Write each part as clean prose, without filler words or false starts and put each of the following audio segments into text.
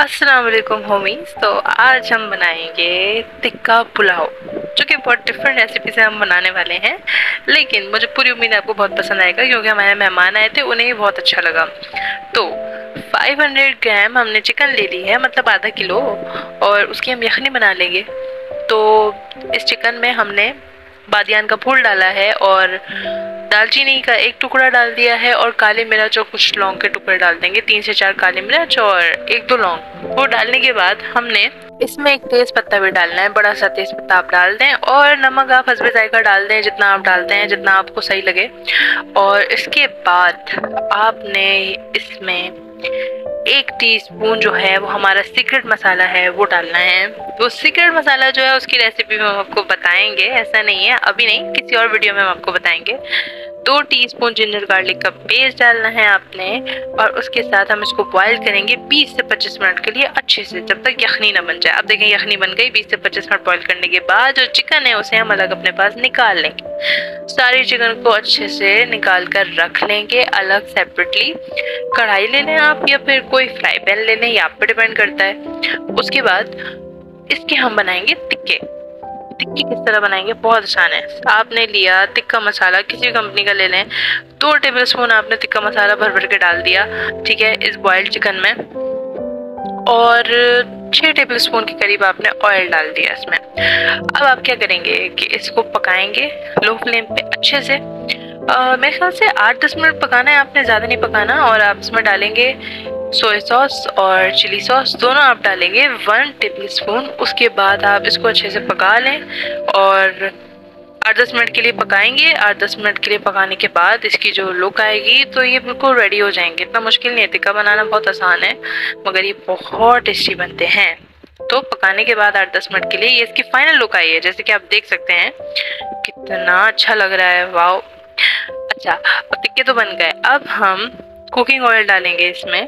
अस्सलाम वालेकुम होमीज। तो आज हम बनाएंगे टिक्का पुलाव, जो कि बहुत डिफरेंट रेसिपी से हम बनाने वाले हैं। लेकिन मुझे पूरी उम्मीद है आपको बहुत पसंद आएगा, क्योंकि हमारे मेहमान आए थे, उन्हें भी बहुत अच्छा लगा। तो 500 ग्राम हमने चिकन ले ली है, मतलब आधा किलो, और उसकी हम यखनी बना लेंगे। तो इस चिकन में हमने बादियान का फूल डाला है और दालचीनी का एक टुकड़ा डाल दिया है, और काली मिर्च और कुछ लौंग के टुकड़े डाल देंगे, 3 से 4 काली मिर्च और 1-2 लौंग। वो डालने के बाद हमने इसमें एक तेज पत्ता भी डालना है, बड़ा सा तेज पत्ता आप डाल दें, और नमक आप हस्बे जायका डाल दें, जितना आप डालते हैं, जितना आपको सही लगे। और इसके बाद आपने इसमें 1 टीस्पून जो है वो हमारा सीक्रेट मसाला है वो डालना है। वो सीक्रेट मसाला जो है उसकी रेसिपी में हम आपको बताएंगे, ऐसा नहीं है, अभी नहीं, किसी और वीडियो में हम आपको बताएंगे। 2 टीस्पून जिंजर गार्लिक का पेस्ट डालना है आपने, और उसके साथ हम इसको बॉईल करेंगे 20 से 25 मिनट के लिए अच्छे से, जब तक यखनी ना बन जाए। अब देखें यखनी बन गई। 20 से 25 मिनट बॉईल करने के बाद जो चिकन है उसे हम अलग अपने पास निकाल लेंगे। सारी चिकन को अच्छे से निकाल कर रख लेंगे अलग सेपरेटली। कढ़ाई ले लें आप, या फिर कोई फ्राई पैन ले लें, ये आप पे डिपेंड करता है। उसके बाद इसके हम बनाएंगे टिक्के। टिक्की किस तरह बनाएंगे, बहुत आसान है। आपने लिया टिक्का मसाला, किसी कंपनी का ले लें। 2 टेबलस्पून आपने टिक्का मसाला भर भर के डाल दिया, ठीक है, इस बॉइल्ड चिकन में। और 6 टेबलस्पून के करीब आपने ऑयल डाल दिया इसमें। अब आप क्या करेंगे कि इसको पकाएंगे लो फ्लेम पे अच्छे से। मेरे ख्याल से 8-10 मिनट पकाना है आपने, ज़्यादा नहीं पकाना। और आप इसमें डालेंगे सोया सॉस और चिली सॉस, दोनों आप डालेंगे 1 टेबलस्पून। उसके बाद आप इसको अच्छे से पका लें और 8-10 मिनट के लिए पकाएंगे। 8-10 मिनट के लिए पकाने के बाद इसकी जो लुक आएगी तो ये बिल्कुल रेडी हो जाएंगे। इतना मुश्किल नहीं है, टिक्का बनाना बहुत आसान है, मगर ये बहुत टेस्टी बनते हैं। तो पकाने के बाद 8-10 मिनट के लिए ये इसकी फाइनल लुक आई है, जैसे कि आप देख सकते हैं कितना अच्छा लग रहा है, वाओ। अच्छा, अब टिक्के तो बन गए। अब हम कुकिंग ऑयल डालेंगे इसमें।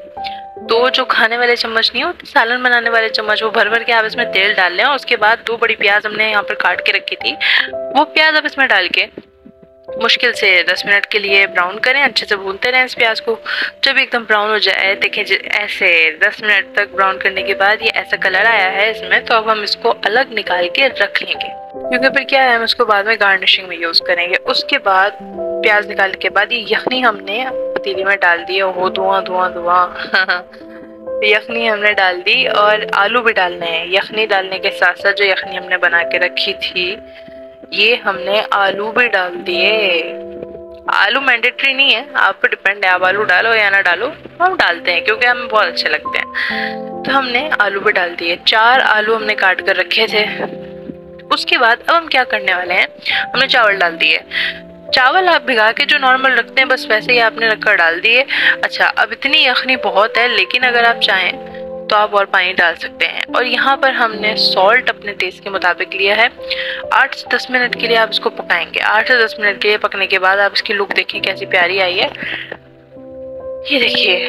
2 जो खाने वाले चम्मच नहीं होते सालन बनाने वाले चम्मच, वो भर भर के आप इसमें तेल डाल लें। और उसके बाद 2 बड़ी प्याज हमने यहाँ पर काट के रखी थी, वो प्याज आप इसमें डाल के मुश्किल से 10 मिनट के लिए ब्राउन करें। अच्छे से भूनते रहें इस प्याज को, जब एकदम ब्राउन हो जाए, देखें ऐसे 10 मिनट तक ब्राउन करने के बाद ये ऐसा कलर आया है इसमें, तो अब हम इसको अलग निकाल के रख लेंगे, क्योंकि फिर क्या है, हम इसको बाद में गार्निशिंग में यूज करेंगे। उसके बाद प्याज निकालने के बाद ये यखनी हमने पतीली में डाल दी, वो धुआं धुआं धुआं यखनी हमने डाल दी, और आलू भी डालने हैं। यखनी डालने के साथ साथ जो यखनी हमने बना के रखी थी, ये हमने आलू भी डाल दिए। आलू मैंडेटरी नहीं है, आप पे डिपेंड है, आप आलू डालो या ना डालो, हम डालते हैं क्योंकि हमें बहुत अच्छे लगते हैं। तो हमने आलू भी डाल दिए, 4 आलू हमने काट कर रखे थे। उसके बाद अब हम क्या करने वाले हैं, हमने चावल डाल दिए। चावल आप भिगा के जो नॉर्मल रखते हैं बस वैसे ही आपने रखकर डाल दिए। अच्छा, अब इतनी यखनी बहुत है, लेकिन अगर आप चाहें तो आप और पानी डाल सकते हैं। और यहाँ पर हमने सॉल्ट अपने टेस्ट के मुताबिक लिया है। 8 से 10 मिनट के लिए आप इसको पकाएंगे। 8 से 10 मिनट के लिए पकने के बाद आप इसकी लुक देखिए कैसी प्यारी आई है, ये देखिए।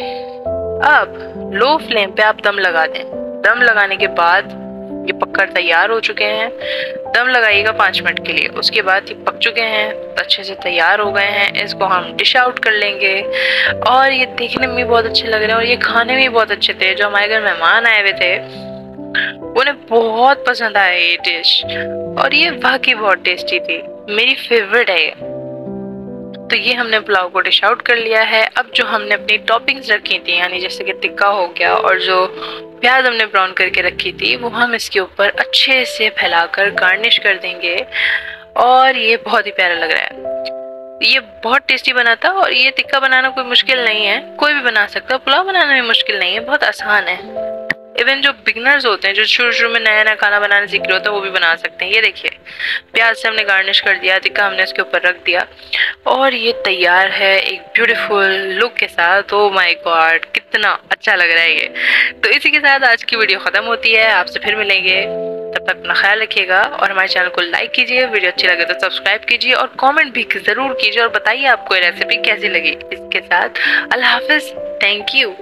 अब लो फ्लेम पे आप दम लगा दें। दम लगाने के बाद ये पककर तैयार हो चुके हैं। दम लगाइएगा 5 मिनट के लिए। उसके बाद ये पक चुके हैं, अच्छे से तैयार हो गए हैं। इसको हम डिश आउट कर लेंगे, और ये देखने में भी बहुत अच्छे लग रहे हैं और ये खाने में भी बहुत अच्छे थे। जो हमारे घर मेहमान आए हुए थे उन्हें बहुत पसंद आया ये डिश, और ये वाकई बहुत टेस्टी थी, मेरी फेवरेट है ये। तो ये हमने पुलाव को डिश आउट कर लिया है। अब जो हमने अपनी टॉपिंग्स रखी थी, यानी जैसे कि टिक्का हो गया और जो प्याज हमने ब्राउन करके रखी थी, वो हम इसके ऊपर अच्छे से फैलाकर गार्निश कर देंगे, और ये बहुत ही प्यारा लग रहा है। ये बहुत टेस्टी बना था, और ये टिक्का बनाना कोई मुश्किल नहीं है, कोई भी बना सकता है। पुलाव बनाना भी मुश्किल नहीं है, बहुत आसान है। इवन जो बिगनर्स होते हैं, जो शुरू में नया नया खाना बनाने सीख रहे होते हैं, वो भी बना सकते हैं। ये देखिए, प्याज से हमने गार्निश कर दिया, टिक्का हमने इसके ऊपर रख दिया, और ये तैयार है एक ब्यूटीफुल लुक के साथ। ओ माय गॉड, कितना अच्छा लग रहा है ये। तो इसी के साथ आज की वीडियो ख़त्म होती है, आपसे फिर मिलेंगे, तब तक अपना ख्याल रखिएगा। और हमारे चैनल को लाइक कीजिए, वीडियो अच्छी लगे तो सब्सक्राइब कीजिए, और कमेंट भी ज़रूर कीजिए, और बताइए आपको ये रेसिपी कैसी लगी। इसके साथ अल्लाह हाफिज़, थैंक यू।